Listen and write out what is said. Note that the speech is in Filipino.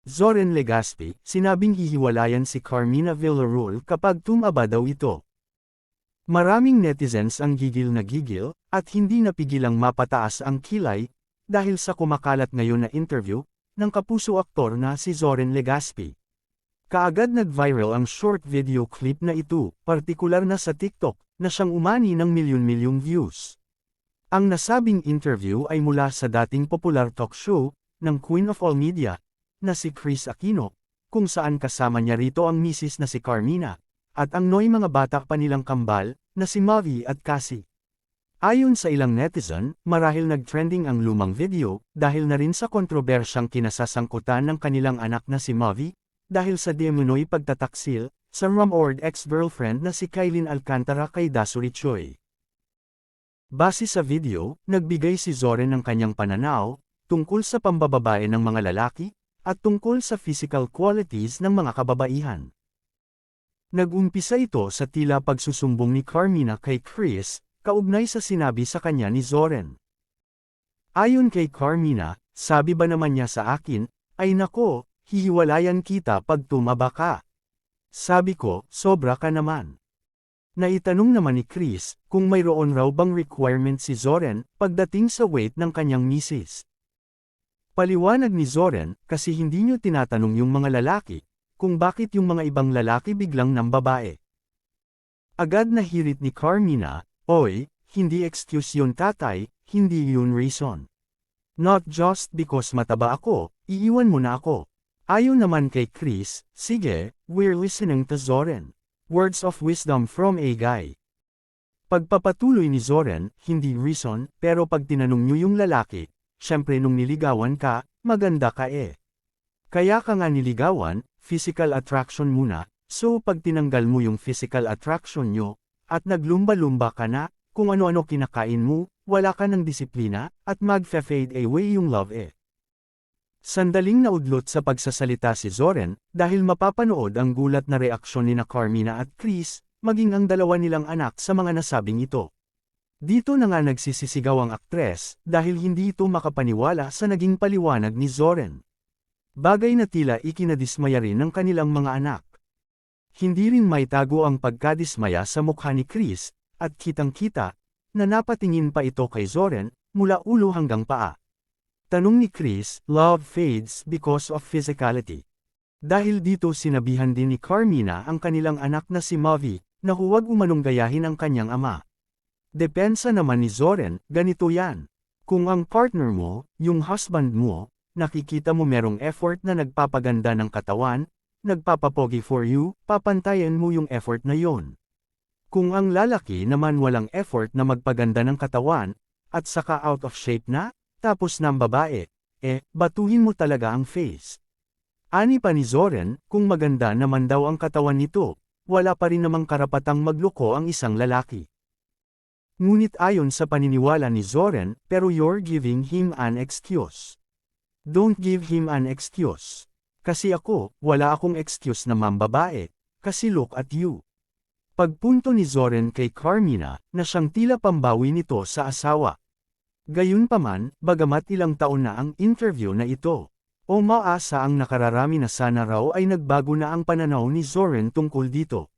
Zoren Legaspi, sinabing hihiwalayan si Carmina Villarreal kapag tumaba daw ito. Maraming netizens ang gigil na gigil, at hindi napigilang mapataas ang kilay, dahil sa kumakalat ngayon na interview, ng kapuso aktor na si Zoren Legaspi. Kaagad nag-viral ang short video clip na ito, partikular na sa TikTok, na siyang umani ng milyon-milyong views. Ang nasabing interview ay mula sa dating popular talk show, ng Queen of All Media, na si Kris Aquino, kung saan kasama niya rito ang misis na si Carmina, at ang noy mga bata pa nilang kambal, na si Mavi at Cassie. Ayon sa ilang netizen, marahil nag-trending ang lumang video, dahil na rin sa kontrobersyang kinasasangkutan ng kanilang anak na si Mavi, dahil sa di-umano'y pagtataksil, sa rumored ex-girlfriend na si Kailin Alcantara kay Dasuri Choi. Base sa video, nagbigay si Zoren ng kanyang pananaw, tungkol sa pambababae ng mga lalaki, at tungkol sa physical qualities ng mga kababaihan. Nag-umpisa ito sa tila pagsusumbong ni Carmina kay Kris, kaugnay sa sinabi sa kanya ni Zoren. Ayon kay Carmina, sabi ba naman niya sa akin, ay nako, hihiwalayan kita pag tumaba ka. Sabi ko, sobra ka naman. Naitanong naman ni Kris, kung mayroon raw bang requirement si Zoren, pagdating sa weight ng kanyang misis. Paliwanag ni Zoren, kasi hindi niyo tinatanong yung mga lalaki, kung bakit yung mga ibang lalaki biglang ng babae. Agad na hirit ni Carmina, oy, hindi excuse yun tatay, hindi yun reason. Not just because mataba ako, iiwan mo na ako. Ayon naman kay Kris, sige, we're listening to Zoren. Words of wisdom from a guy. Pagpapatuloy ni Zoren, hindi reason, pero pag tinanong niyo yung lalaki, syempre nung niligawan ka, maganda ka eh. Kaya ka nga niligawan, physical attraction muna, so pag tinanggal mo yung physical attraction nyo, at naglumba-lumba ka na, kung ano-ano kinakain mo, wala ka ng disiplina, at mag-fade away yung love eh. Sandaling naudlot sa pagsasalita si Zoren, dahil mapapanood ang gulat na reaksyon ni na Carmina at Kris, maging ang dalawa nilang anak sa mga nasabing ito. Dito na nga nagsisisigaw ang aktres, dahil hindi ito makapaniwala sa naging paliwanag ni Zoren. Bagay na tila ikinadismaya rin ng kanilang mga anak. Hindi rin maitago ang pagkadismaya sa mukha ni Kris, at kitang-kita, na napatingin pa ito kay Zoren, mula ulo hanggang paa. Tanong ni Kris, love fades because of physicality. Dahil dito sinabihan din ni Carmina ang kanilang anak na si Mavi, na huwag umanong gayahin ang kanyang ama. Depensa naman ni Zoren, ganito yan. Kung ang partner mo, yung husband mo, nakikita mo merong effort na nagpapaganda ng katawan, nagpapapogi for you, papantayan mo yung effort na yon. Kung ang lalaki naman walang effort na magpaganda ng katawan, at saka out of shape na, tapos ng babae, batuhin mo talaga ang face. Ani pa ni Zoren, kung maganda naman daw ang katawan nito, wala pa rin namang karapatang magloko ang isang lalaki. Ngunit ayon sa paniniwala ni Zoren, pero you're giving him an excuse. Don't give him an excuse. Kasi ako, wala akong excuse na mambabae, kasi look at you. Pagpunto ni Zoren kay Carmina, na siyang tila pambawi nito sa asawa. Gayunpaman, bagamat ilang taon na ang interview na ito, o maasa ang nakararami na sana raw ay nagbago na ang pananaw ni Zoren tungkol dito.